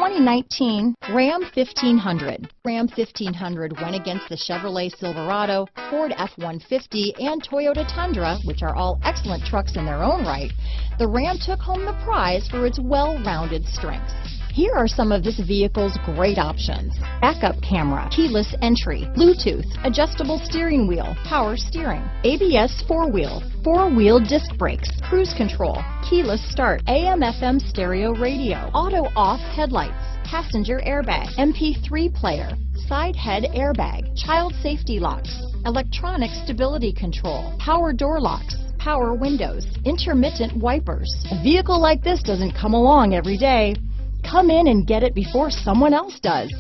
2019 Ram 1500. Ram 1500 went against the Chevrolet Silverado, Ford F-150, and Toyota Tundra, which are all excellent trucks in their own right. The Ram took home the prize for its well-rounded strengths. Here are some of this vehicle's great options: backup camera, keyless entry, Bluetooth, adjustable steering wheel, power steering, ABS four-wheel disc brakes, cruise control, keyless start, AM/FM stereo radio, auto-off headlights, passenger airbag, MP3 player, side head airbag, child safety locks, electronic stability control, power door locks, power windows, intermittent wipers. A vehicle like this doesn't come along every day. Come in and get it before someone else does.